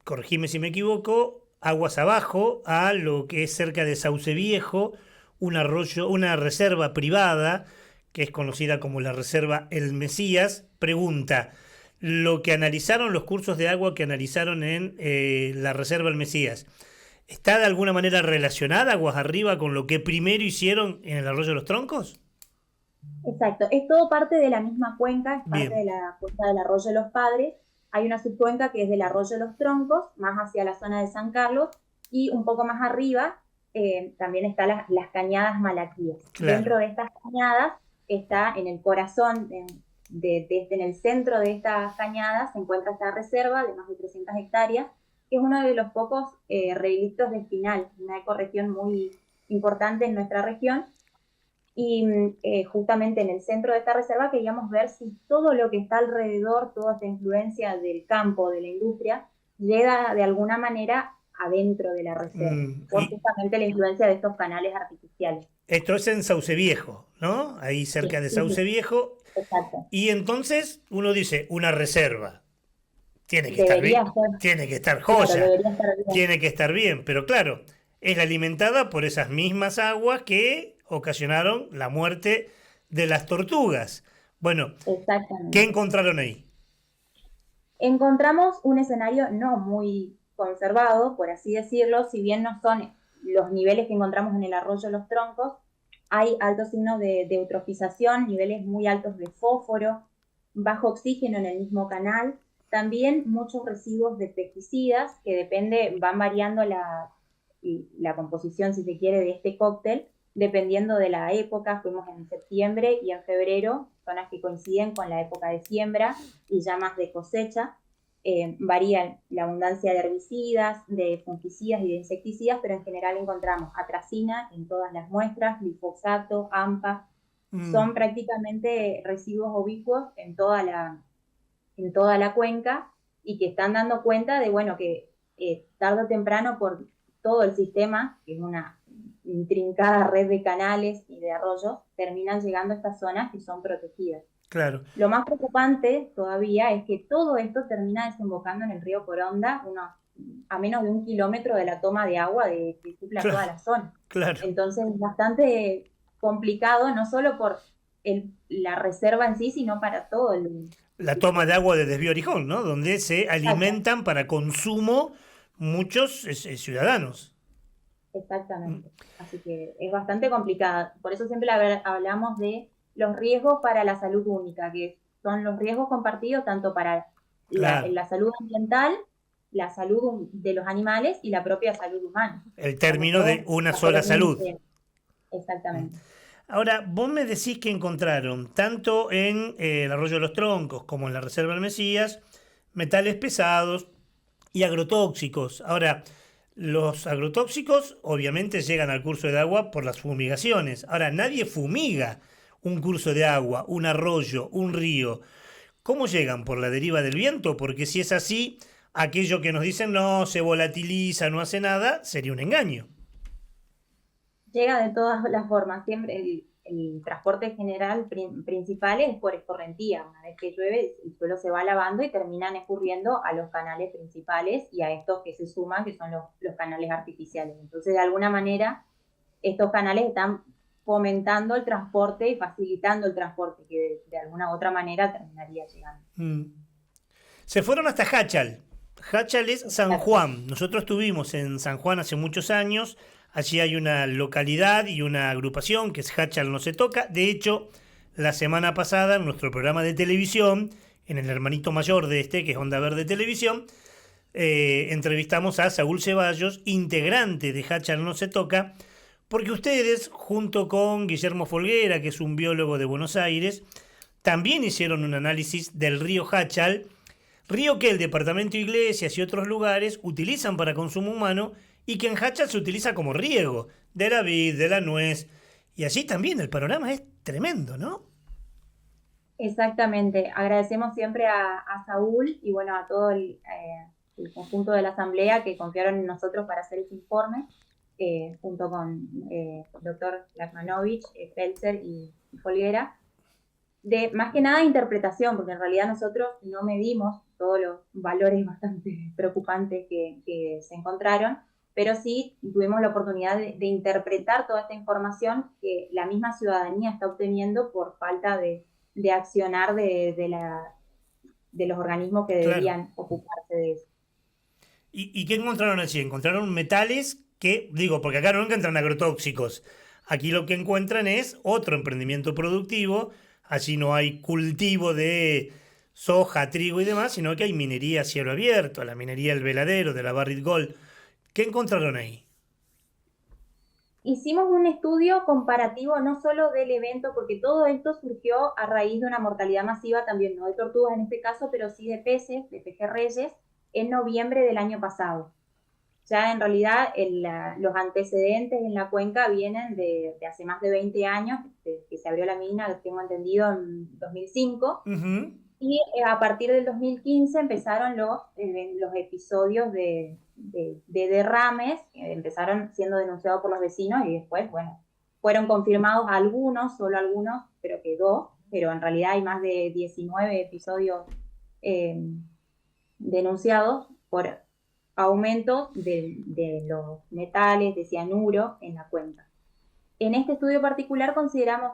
corregime si me equivoco, aguas abajo a lo que es cerca de Sauce Viejo, un arroyo, una reserva privada que es conocida como la Reserva El Mesías. Pregunta, lo que analizaron, los cursos de agua que analizaron en la Reserva El Mesías, ¿está de alguna manera relacionada aguas arriba con lo que primero hicieron en el Arroyo de los Troncos? Exacto, es todo parte de la misma cuenca, es parte de la cuenca del Arroyo de los Padres. Hay una subcuenca que es del Arroyo de los Troncos, más hacia la zona de San Carlos, y un poco más arriba también están las cañadas Malaquíes. Claro. Dentro de estas cañadas está en el corazón, en el centro de estas cañadas se encuentra esta reserva de más de 300 hectáreas, que es uno de los pocos relictos de espinal, una ecorregión muy importante en nuestra región. Y justamente en el centro de esta reserva queríamos ver si todo lo que está alrededor, toda esta influencia del campo, de la industria, llega de alguna manera adentro de la reserva, por justamente la influencia de estos canales artificiales. Esto es en Sauce Viejo, ¿no? Ahí cerca de Sauce Viejo. Exacto. Y entonces uno dice, una reserva. Tiene que estar bien, tiene que estar joya, tiene que estar bien, pero claro, es alimentada por esas mismas aguas que ocasionaron la muerte de las tortugas. Bueno, ¿qué encontraron ahí? Encontramos un escenario no muy conservado, por así decirlo, si bien no son los niveles que encontramos en el Arroyo de los Troncos, hay altos signos de eutrofización, niveles muy altos de fósforo, bajo oxígeno en el mismo canal, también muchos residuos de pesticidas que van variando la composición, si se quiere, de este cóctel, dependiendo de la época. Fuimos en septiembre y en febrero, zonas que coinciden con la época de siembra y ya más de cosecha. Varía la abundancia de herbicidas, de fungicidas y de insecticidas, pero en general encontramos atracina en todas las muestras, glifosato, AMPA. Son prácticamente residuos ubicuos en toda la cuenca, y que están dando cuenta de, bueno, que tarde o temprano por todo el sistema, que es una intrincada red de canales y de arroyos, terminan llegando a estas zonas que son protegidas. Claro. Lo más preocupante todavía es que todo esto termina desembocando en el río Coronda, a menos de 1 kilómetro de la toma de agua que supla toda la zona. Claro. Entonces es bastante complicado, no solo por la reserva en sí, sino para todo la toma de agua de Desvío Orijón, ¿no? Donde se alimentan para consumo muchos ciudadanos. Exactamente. Así que es bastante complicada. Por eso siempre hablamos de los riesgos para la salud única, que son los riesgos compartidos tanto para la salud ambiental, la salud de los animales y la propia salud humana. El término de una sola salud. Exactamente. Ahora, vos me decís que encontraron, tanto en el Arroyo de los Troncos como en la Reserva del Mesías, metales pesados y agrotóxicos. Ahora, los agrotóxicos obviamente llegan al curso de agua por las fumigaciones. Ahora, nadie fumiga un curso de agua, un arroyo, un río. ¿Cómo llegan? ¿Por la deriva del viento? Porque si es así, aquello que nos dicen no, se volatiliza, no hace nada, sería un engaño. Llega de todas las formas. Siempre el transporte general principal es por escorrentía. Una vez que llueve, el suelo se va lavando y terminan escurriendo a los canales principales y a estos que se suman, que son los canales artificiales. Entonces, de alguna manera, estos canales están fomentando el transporte y facilitando el transporte, que de alguna u otra manera terminaría llegando. Se fueron hasta Jáchal. Jáchal es San Juan. Nosotros estuvimos en San Juan hace muchos años. Allí hay una localidad y una agrupación que es Jáchal No Se Toca. De hecho, la semana pasada en nuestro programa de televisión, en el hermanito mayor de este, que es Onda Verde Televisión, entrevistamos a Saúl Ceballos, integrante de Jáchal No Se Toca, porque ustedes, junto con Guillermo Folguera, que es un biólogo de Buenos Aires, también hicieron un análisis del río Jáchal, río que el departamento Iglesias y otros lugares utilizan para consumo humano y que en Jáchal se utiliza como riego de la vid, de la nuez, y allí también el panorama es tremendo, ¿no? Exactamente. Agradecemos siempre a Saúl y bueno, a todo el conjunto de la asamblea que confiaron en nosotros para hacer este informe, junto con el doctor Lachmanovich, Pelzer y Folguera, de más que nada interpretación, porque en realidad nosotros no medimos todos los valores bastante preocupantes que se encontraron, pero sí tuvimos la oportunidad de interpretar toda esta información que la misma ciudadanía está obteniendo por falta de accionar de los organismos que deberían ocuparse de eso. ¿Y qué encontraron allí? Encontraron metales que, digo, porque acá no encuentran agrotóxicos. Aquí lo que encuentran es otro emprendimiento productivo. Allí no hay cultivo de soja, trigo y demás, sino que hay minería a cielo abierto, la minería El Veladero, de la Barrick Gold. ¿Qué encontraron ahí? Hicimos un estudio comparativo no solo del evento, porque todo esto surgió a raíz de una mortalidad masiva también, no de tortugas en este caso, pero sí de peces, de pejerreyes, en noviembre del año pasado. Ya en realidad los antecedentes en la cuenca vienen de hace más de 20 años, que se abrió la mina, tengo entendido, en 2005, y a partir del 2015 empezaron los episodios de derrames, empezaron siendo denunciados por los vecinos y después, bueno, fueron confirmados algunos, solo algunos, pero en realidad hay más de 19 episodios denunciados por aumentos de los metales, de cianuro en la cuenca. En este estudio particular consideramos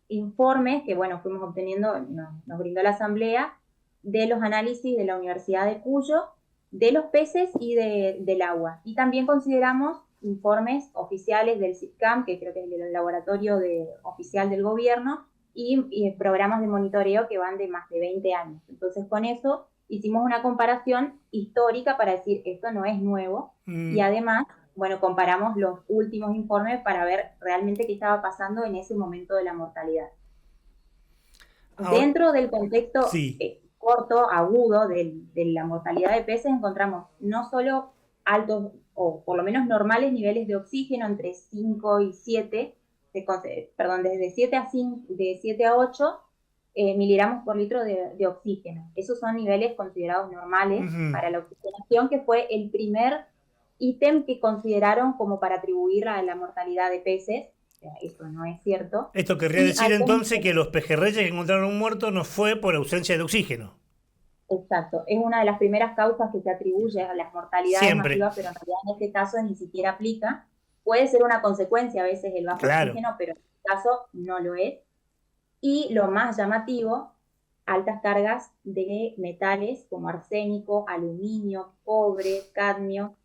informes que, bueno, fuimos obteniendo, nos brindó la asamblea, de los análisis de la Universidad de Cuyo, de los peces y del agua. Y también consideramos informes oficiales del CITCAM, que creo que es el laboratorio oficial del gobierno, y programas de monitoreo que van de más de 20 años. Entonces, con eso hicimos una comparación histórica para decir, esto no es nuevo, y además, bueno, comparamos los últimos informes para ver realmente qué estaba pasando en ese momento de la mortalidad. Dentro del contexto corto, agudo de la mortalidad de peces, encontramos no solo altos, o por lo menos normales niveles de oxígeno entre 5 y 7, desde 7 a 8 miligramos por litro de oxígeno. Esos son niveles considerados normales para la oxigenación, que fue el primer ítem que consideraron como para atribuir a la mortalidad de peces. Eso no es cierto. Esto querría decir entonces que los pejerreyes que encontraron muertos no fue por ausencia de oxígeno. Exacto. Es una de las primeras causas que se atribuye a las mortalidades masivas, pero en realidad en este caso ni siquiera aplica. Puede ser una consecuencia a veces el bajo oxígeno, pero en este caso no lo es. Y lo más llamativo, altas cargas de metales como arsénico, aluminio, cobre, cadmio,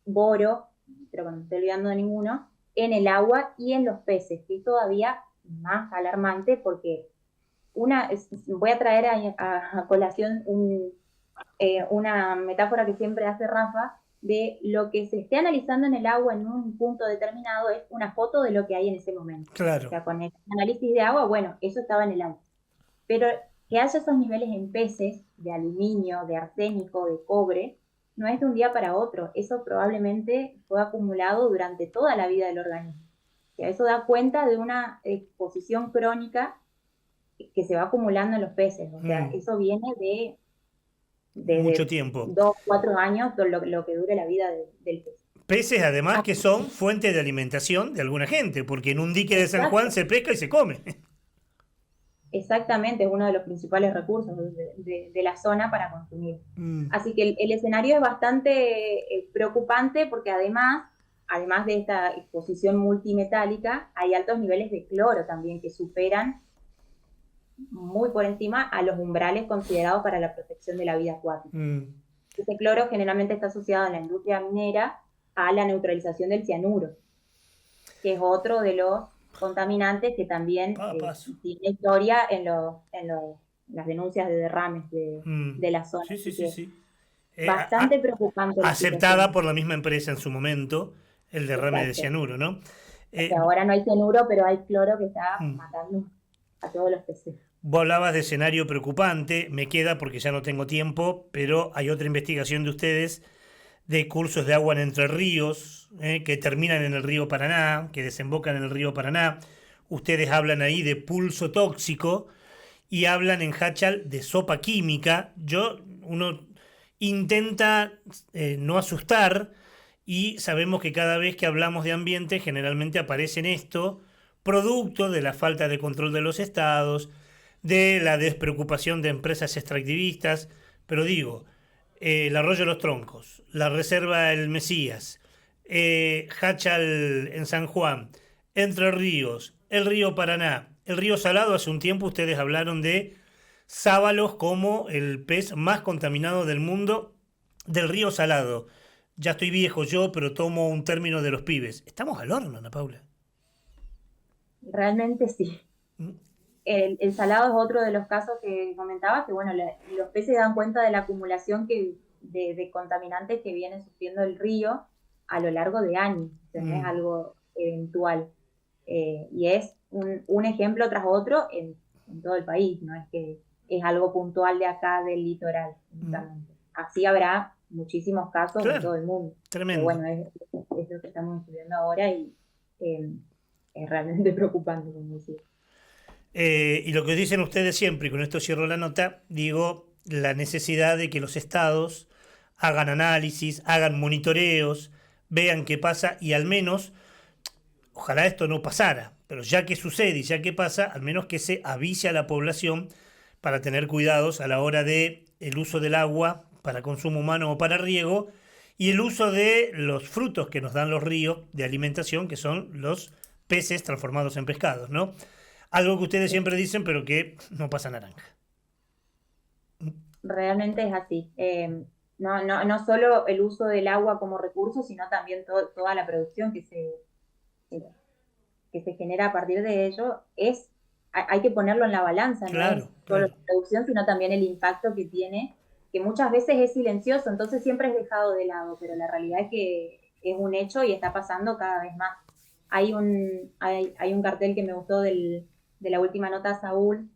boro, pero no me estoy olvidando de ninguno, en el agua y en los peces, que es todavía más alarmante porque voy a traer a colación una metáfora que siempre hace Rafa, de lo que se esté analizando en el agua en un punto determinado es una foto de lo que hay en ese momento. Claro. O sea, con el análisis de agua, bueno, eso estaba en el agua. Pero que haya esos niveles en peces de aluminio, de arsénico, de cobre, no es de un día para otro. Eso probablemente fue acumulado durante toda la vida del organismo. O sea, eso da cuenta de una exposición crónica que se va acumulando en los peces. O sea, eso viene de mucho tiempo. 2, 4 años, lo que dure la vida del pez. Peces, además, que son fuente de alimentación de alguna gente, porque en un dique de San Juan se pesca y se come. Exactamente, es uno de los principales recursos de la zona para consumir. Así que el escenario es bastante preocupante porque además de esta exposición multimetálica, hay altos niveles de cloro también que superan muy por encima a los umbrales considerados para la protección de la vida acuática. Ese cloro generalmente está asociado en la industria minera a la neutralización del cianuro, que es otro de los contaminantes que también tiene historia en las denuncias de derrames de la zona. Sí. Bastante preocupante. Aceptada por la misma empresa en su momento, el derrame de cianuro, ¿no? Ahora no hay cianuro, pero hay cloro que está matando a todos los peces. Vos hablabas de escenario preocupante, me queda porque ya no tengo tiempo, pero hay otra investigación de ustedes de cursos de agua en Entre Ríos, que terminan en el río Paraná, que desembocan en el río Paraná. Ustedes hablan ahí de pulso tóxico y hablan en Hachal de sopa química. Uno intenta no asustar y sabemos que cada vez que hablamos de ambiente generalmente aparece en esto, producto de la falta de control de los estados, de la despreocupación de empresas extractivistas, pero digo, el Arroyo de los Troncos, la Reserva El Mesías, Hachal en San Juan, Entre Ríos, el río Paraná, el río Salado. Hace un tiempo ustedes hablaron de sábalos como el pez más contaminado del mundo, del río Salado. Ya estoy viejo yo, pero tomo un término de los pibes. Estamos al horno, Ana Paula. Realmente sí. El salado es otro de los casos que comentaba, que bueno, los peces dan cuenta de la acumulación de contaminantes que viene sufriendo el río a lo largo de años. O sea, no es algo eventual. Y es un ejemplo tras otro en todo el país, no es que es algo puntual de acá del litoral. Así habrá muchísimos casos en todo el mundo. Tremendo. Pero bueno, es lo que estamos estudiando ahora y es realmente preocupante, como decía. Y lo que dicen ustedes siempre, y con esto cierro la nota, digo, la necesidad de que los estados hagan análisis, hagan monitoreos, vean qué pasa y al menos, ojalá esto no pasara, pero ya que sucede y ya que pasa, al menos que se avise a la población para tener cuidados a la hora de el uso del agua para consumo humano o para riego y el uso de los frutos que nos dan los ríos de alimentación, que son los peces transformados en pescados, ¿no? Algo que ustedes siempre dicen, pero que no pasa naranja. Realmente es así. No solo el uso del agua como recurso, sino también toda la producción que se genera a partir de ello. Hay que ponerlo en la balanza, claro, no es solo la producción, sino también el impacto que tiene, que muchas veces es silencioso, entonces siempre es dejado de lado, pero la realidad es que es un hecho y está pasando cada vez más. Hay un cartel que me gustó de la última nota, Saúl,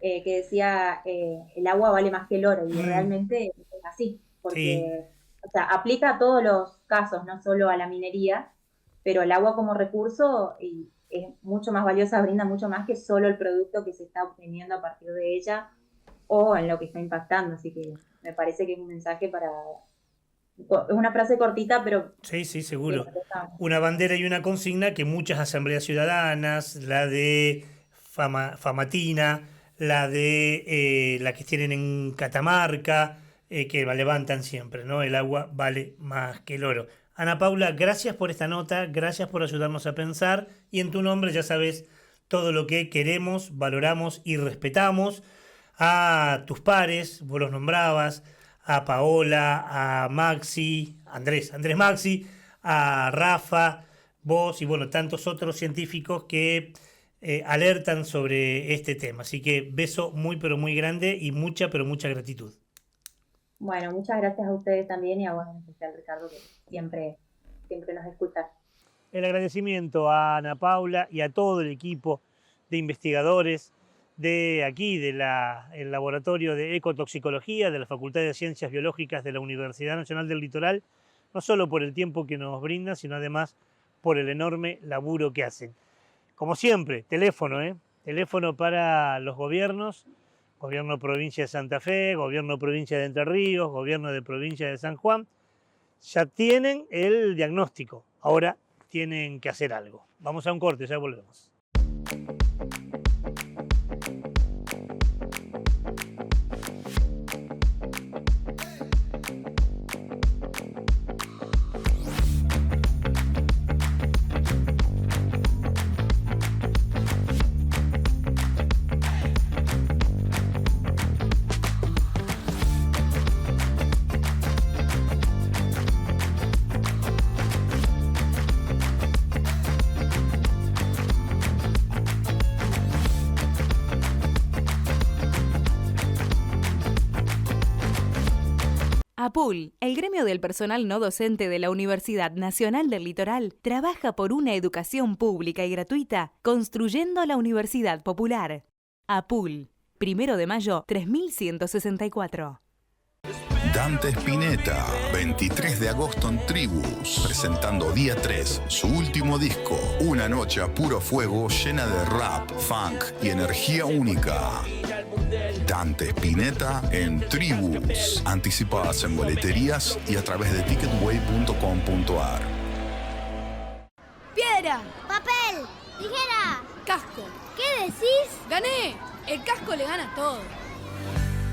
que decía el agua vale más que el oro, y realmente es así, porque o sea, aplica a todos los casos, no solo a la minería, pero el agua como recurso es mucho más valiosa, brinda mucho más que solo el producto que se está obteniendo a partir de ella o en lo que está impactando, así que me parece que es un mensaje es una frase cortita, pero... Sí, seguro. Una bandera y una consigna que muchas asambleas ciudadanas, la de Famatina, la de la que tienen en Catamarca, que la levantan siempre, ¿no? El agua vale más que el oro. Ana Paula, gracias por esta nota, gracias por ayudarnos a pensar y en tu nombre ya sabes todo lo que queremos, valoramos y respetamos. A tus pares, vos los nombrabas, a Paola, a Maxi, Andrés Maxi, a Rafa, vos y bueno, tantos otros científicos que alertan sobre este tema. Así que beso muy pero muy grande y mucha pero mucha gratitud. Bueno, muchas gracias a ustedes también y a vos en especial, Ricardo, que siempre nos escuchas. El agradecimiento a Ana Paula y a todo el equipo de investigadores de aquí, del Laboratorio de Ecotoxicología de la Facultad de Ciencias Biológicas de la Universidad Nacional del Litoral, no solo por el tiempo que nos brindan, sino además por el enorme laburo que hacen. Como siempre, teléfono para los gobiernos, Gobierno Provincia de Santa Fe, Gobierno Provincia de Entre Ríos, Gobierno de Provincia de San Juan, ya tienen el diagnóstico, ahora tienen que hacer algo. Vamos a un corte, ya volvemos. APUL, el gremio del personal no docente de la Universidad Nacional del Litoral, trabaja por una educación pública y gratuita, construyendo la Universidad Popular. APUL, 1 de mayo, 3164. Dante Spinetta, 23 de agosto en Tribus, presentando día 3, su último disco, una noche a puro fuego llena de rap, funk y energía única. Dante Spinetta en Tribus, anticipadas en boleterías y a través de ticketway.com.ar. Piedra, papel, tijera, casco. ¿Qué decís? ¡Gané! El casco le gana todo.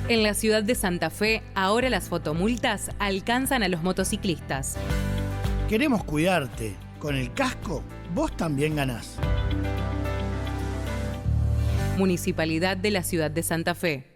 En la ciudad de Santa Fe, ahora las fotomultas alcanzan a los motociclistas. Queremos cuidarte. Con el casco, vos también ganás. Municipalidad de la ciudad de Santa Fe.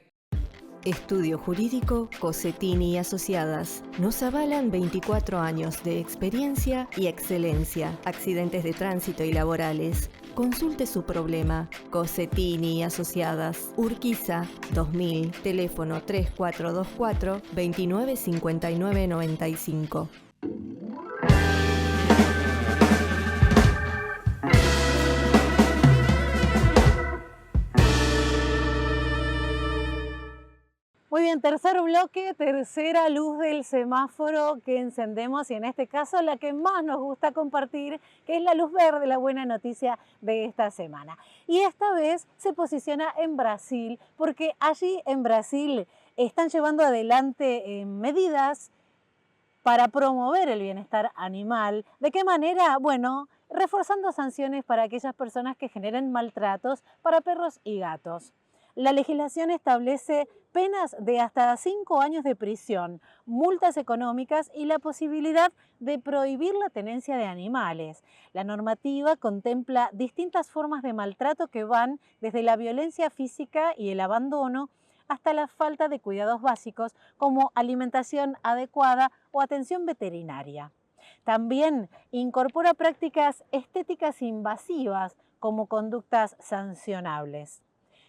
Estudio Jurídico Cossetini y Asociadas. Nos avalan 24 años de experiencia y excelencia. Accidentes de tránsito y laborales. Consulte su problema. Cossetini y Asociadas. Urquiza 2000. Teléfono 3424 295995. Muy bien, tercer bloque, tercera luz del semáforo que encendemos y en este caso la que más nos gusta compartir, que es la luz verde, la buena noticia de esta semana. Y esta vez se posiciona en Brasil, porque allí en Brasil están llevando adelante medidas para promover el bienestar animal. ¿De qué manera? Bueno, reforzando sanciones para aquellas personas que generen maltratos para perros y gatos. La legislación establece penas de hasta 5 años de prisión, multas económicas y la posibilidad de prohibir la tenencia de animales. La normativa contempla distintas formas de maltrato que van desde la violencia física y el abandono hasta la falta de cuidados básicos como alimentación adecuada o atención veterinaria. También incorpora prácticas estéticas invasivas como conductas sancionables.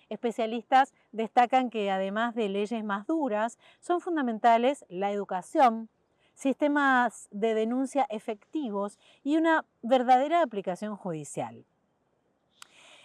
Especialistas destacan que además de leyes más duras, son fundamentales la educación, sistemas de denuncia efectivos y una verdadera aplicación judicial.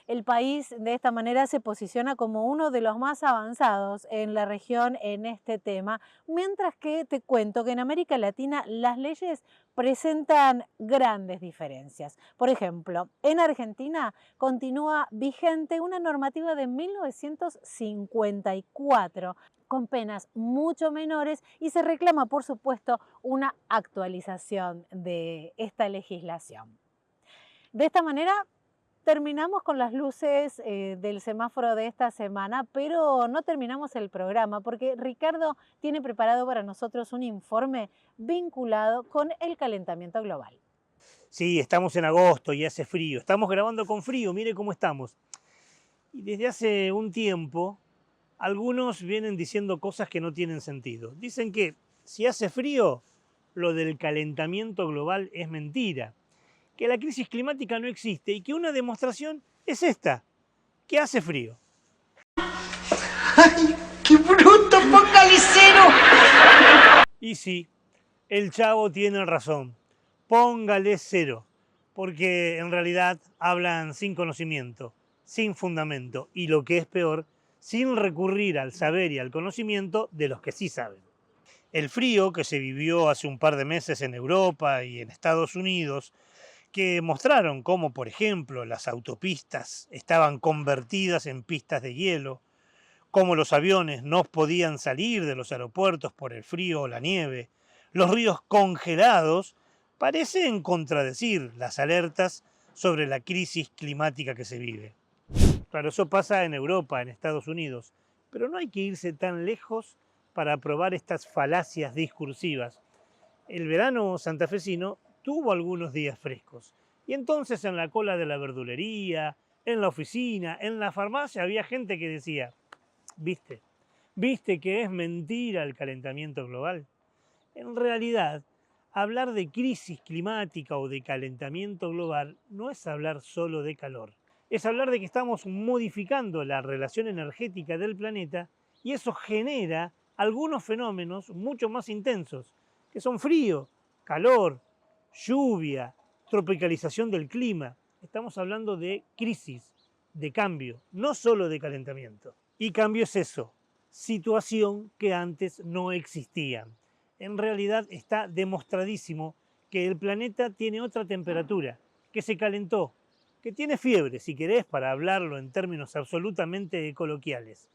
El país de esta manera se posiciona como uno de los más avanzados en la región en este tema, mientras que te cuento que en América Latina las leyes presentan grandes diferencias. Por ejemplo, en Argentina continúa vigente una normativa de 1954 con penas mucho menores y se reclama, por supuesto, una actualización de esta legislación. De esta manera, terminamos con las luces del semáforo de esta semana, pero no terminamos el programa porque Ricardo tiene preparado para nosotros un informe vinculado con el calentamiento global. Sí, estamos en agosto y hace frío. Estamos grabando con frío, mire cómo estamos. Y desde hace un tiempo, algunos vienen diciendo cosas que no tienen sentido. Dicen que si hace frío, lo del calentamiento global es mentira, que la crisis climática no existe y que una demostración es esta, que hace frío. ¡Ay, qué bruto, focalicero! Y sí, el Chavo tiene razón, póngale 0, porque en realidad hablan sin conocimiento, sin fundamento y lo que es peor, sin recurrir al saber y al conocimiento de los que sí saben. El frío que se vivió hace un par de meses en Europa y en Estados Unidos, que mostraron cómo, por ejemplo, las autopistas estaban convertidas en pistas de hielo, cómo los aviones no podían salir de los aeropuertos por el frío o la nieve, los ríos congelados, parecen contradecir las alertas sobre la crisis climática que se vive. Claro, eso pasa en Europa, en Estados Unidos, pero no hay que irse tan lejos para probar estas falacias discursivas. El verano santafesino tuvo algunos días frescos, y entonces en la cola de la verdulería, en la oficina, en la farmacia, había gente que decía, ¿viste que es mentira el calentamiento global? En realidad, hablar de crisis climática o de calentamiento global no es hablar solo de calor. Es hablar de que estamos modificando la relación energética del planeta y eso genera algunos fenómenos mucho más intensos, que son frío, calor, lluvia, tropicalización del clima. Estamos hablando de crisis, de cambio, no solo de calentamiento. Y cambio es eso, situación que antes no existía. En realidad está demostradísimo que el planeta tiene otra temperatura, que se calentó, que tiene fiebre, si querés, para hablarlo en términos absolutamente coloquiales.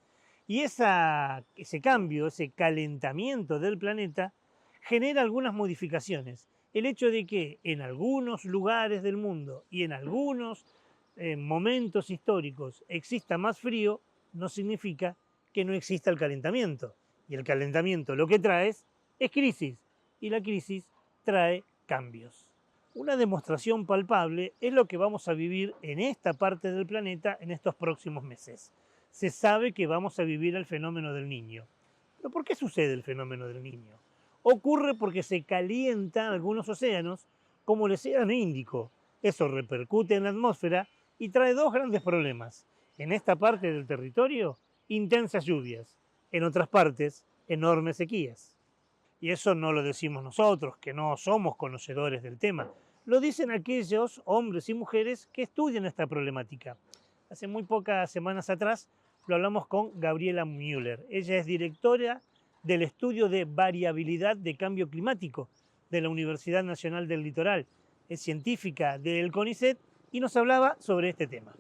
Y ese cambio, ese calentamiento del planeta, genera algunas modificaciones. El hecho de que en algunos lugares del mundo y en algunos momentos históricos exista más frío, no significa que no exista el calentamiento. Y el calentamiento lo que trae es crisis, y la crisis trae cambios. Una demostración palpable es lo que vamos a vivir en esta parte del planeta en estos próximos meses. Se sabe que vamos a vivir el fenómeno del Niño. ¿Pero por qué sucede el fenómeno del Niño? Ocurre porque se calientan algunos océanos, como el océano Índico. Eso repercute en la atmósfera y trae dos grandes problemas. En esta parte del territorio, intensas lluvias. En otras partes, enormes sequías. Y eso no lo decimos nosotros, que no somos conocedores del tema. Lo dicen aquellos hombres y mujeres que estudian esta problemática. Hace muy pocas semanas atrás lo hablamos con Gabriela Müller. Ella es directora del estudio de variabilidad de cambio climático de la Universidad Nacional del Litoral. Es científica del CONICET y nos hablaba sobre este tema.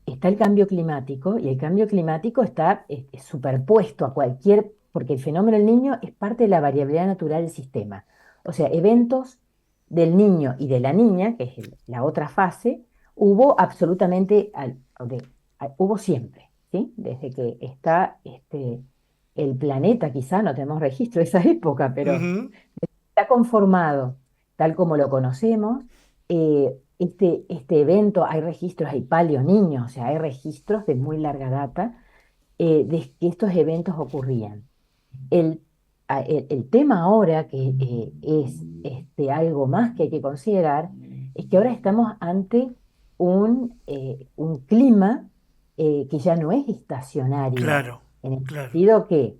Está el cambio climático y el cambio climático está superpuesto a cualquier, porque el fenómeno del Niño es parte de la variabilidad natural del sistema. O sea, eventos del niño y de la niña, que es la otra fase, hubo absolutamente, hubo siempre, ¿sí? Desde que está el planeta, quizá no tenemos registro de esa época, pero está conformado tal como lo conocemos. Este evento, hay registros, hay paleoniños, o sea, hay registros de muy larga data de que estos eventos ocurrían. El tema ahora, que es algo más que hay que considerar, es que ahora estamos ante un clima que ya no es estacionario. Claro, en el sentido que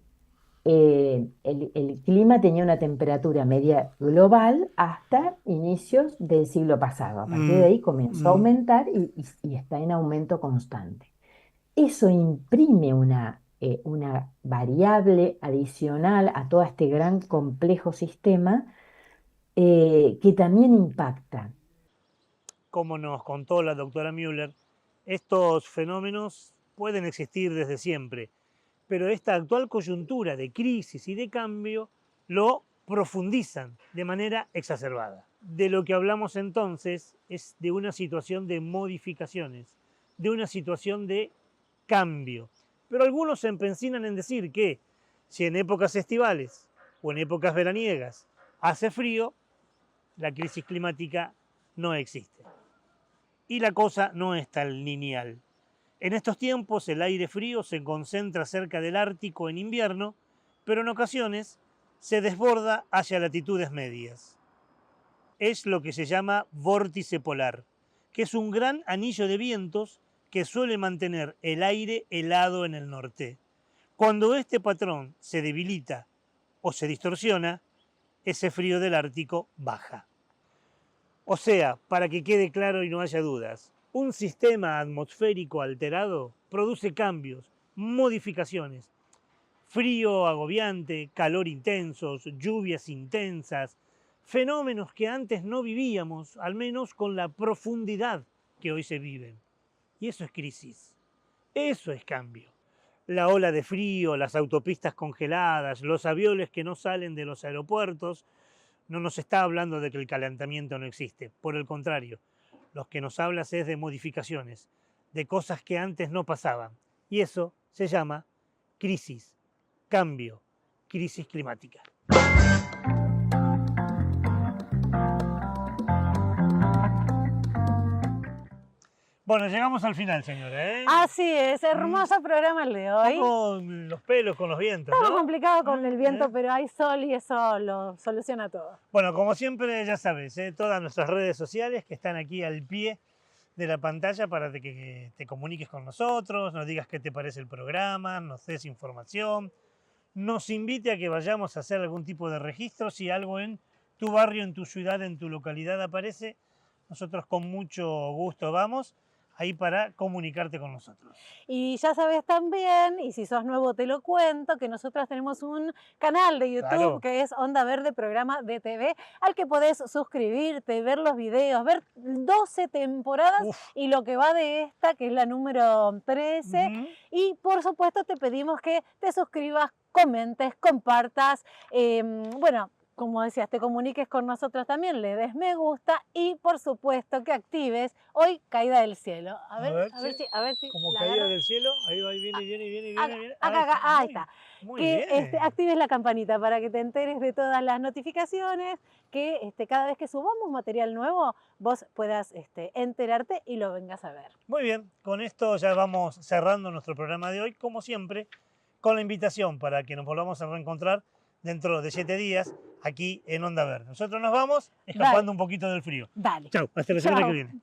el clima tenía una temperatura media global hasta inicios del siglo pasado. A partir de ahí comenzó a aumentar y está en aumento constante. Eso imprime una variable adicional a todo este gran complejo sistema que también impacta. Como nos contó la doctora Müller, estos fenómenos pueden existir desde siempre, pero esta actual coyuntura de crisis y de cambio lo profundizan de manera exacerbada. De lo que hablamos entonces es de una situación de modificaciones, de una situación de cambio. Pero algunos se empecinan en decir que si en épocas estivales o en épocas veraniegas hace frío, la crisis climática no existe. Y la cosa no es tan lineal. En estos tiempos el aire frío se concentra cerca del Ártico en invierno, pero en ocasiones se desborda hacia latitudes medias. Es lo que se llama vórtice polar, que es un gran anillo de vientos que suele mantener el aire helado en el norte. Cuando este patrón se debilita o se distorsiona, ese frío del Ártico baja. O sea, para que quede claro y no haya dudas, un sistema atmosférico alterado produce cambios, modificaciones. Frío agobiante, calor intensos, lluvias intensas, fenómenos que antes no vivíamos, al menos con la profundidad que hoy se viven. Y eso es crisis, eso es cambio. La ola de frío, las autopistas congeladas, los aviones que no salen de los aeropuertos, no nos está hablando de que el calentamiento no existe. Por el contrario, lo que nos habla es de modificaciones, de cosas que antes no pasaban. Y eso se llama crisis, cambio, crisis climática. Bueno, llegamos al final, señora, ¿eh? Así es, hermoso programa el de hoy. Con los pelos, con los vientos, Estaba ¿no? complicado con el viento, pero hay sol y eso lo soluciona todo. Bueno, como siempre, ya sabes, todas nuestras redes sociales que están aquí al pie de la pantalla para que te comuniques con nosotros, nos digas qué te parece el programa, nos des información, nos invite a que vayamos a hacer algún tipo de registro. Si algo en tu barrio, en tu ciudad, en tu localidad aparece, nosotros con mucho gusto vamos ahí para comunicarte con nosotros. Y ya sabes también, y si sos nuevo te lo cuento, que nosotros tenemos un canal de YouTube, Claro, que es Onda Verde Programa de TV, al que podés suscribirte, ver los videos, ver 12 temporadas y lo que va de esta, que es la número 13. Y por supuesto te pedimos que te suscribas, comentes, compartas, bueno, como decías, te comuniques con nosotros también, le des me gusta y por supuesto que actives hoy Caída del Cielo. A ver si como la caída agarro. del cielo, ahí va, viene. Acá, ahí está. Muy Que bien. actives la campanita para que te enteres de todas las notificaciones, que cada vez que subamos material nuevo, vos puedas enterarte y lo vengas a ver. Muy bien, con esto ya vamos cerrando nuestro programa de hoy, como siempre, con la invitación para que nos volvamos a reencontrar dentro de 7 días aquí en Onda Verde. Nosotros nos vamos escapando un poquito del frío. Dale. Chau, hasta la semana Chau. que viene.